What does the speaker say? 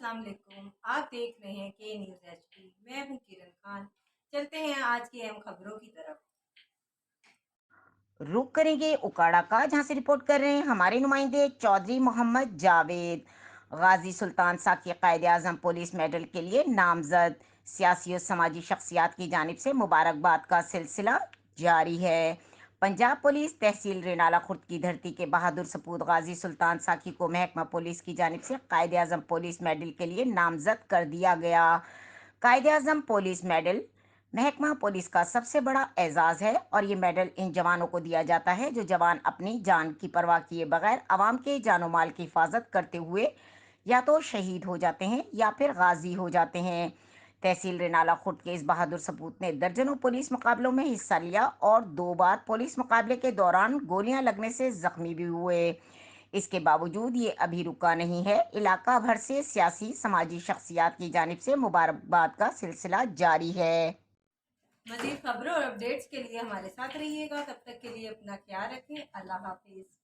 السلام علیکم۔ آپ دیکھ رہے ہیں کے نیوز ایچ پی۔ میں ہوں کرن خان۔ چلتے ہیں آج کی اہم خبروں کی طرف۔ رخ کریں گے اکاڑا کا، جہاں سے رپورٹ کر رہے ہیں ہمارے نمائندے چودھری محمد جاوید۔ غازی سلطان ساکی قائد اعظم پولیس میڈل کے لیے نامزد، سیاسی و سماجی شخصیات کی جانب سے مبارکباد کا سلسلہ جاری ہے۔ پنجاب پولیس تحصیل رینالہ خرد کی دھرتی کے بہادر سپوت غازی سلطان ساکی کو محکمہ پولیس کی جانب سے قائد اعظم پولیس میڈل کے لیے نامزد کر دیا گیا۔ قائد اعظم پولیس میڈل محکمہ پولیس کا سب سے بڑا اعزاز ہے اور یہ میڈل ان جوانوں کو دیا جاتا ہے جو جوان اپنی جان کی پرواہ کیے بغیر عوام کے جان و مال کی حفاظت کرتے ہوئے یا تو شہید ہو جاتے ہیں یا پھر غازی ہو جاتے ہیں۔ تحصیل رینالہ خرد کے اس بہادر سپوت نے درجنوں پولیس مقابلوں میں حصہ لیا اور 2 بار پولیس مقابلے کے دوران گولیاں لگنے سے زخمی بھی ہوئے۔ اس کے باوجود یہ ابھی رکا نہیں ہے، علاقہ بھر سے سیاسی سماجی شخصیات کی جانب سے مبارکباد کا سلسلہ جاری ہے۔ مزید خبروں اور اپڈیٹس کے لیے ہمارے ساتھ رہیے گا۔ تب تک کے لیے اپنا خیال رکھیں۔ اللہ حافظ۔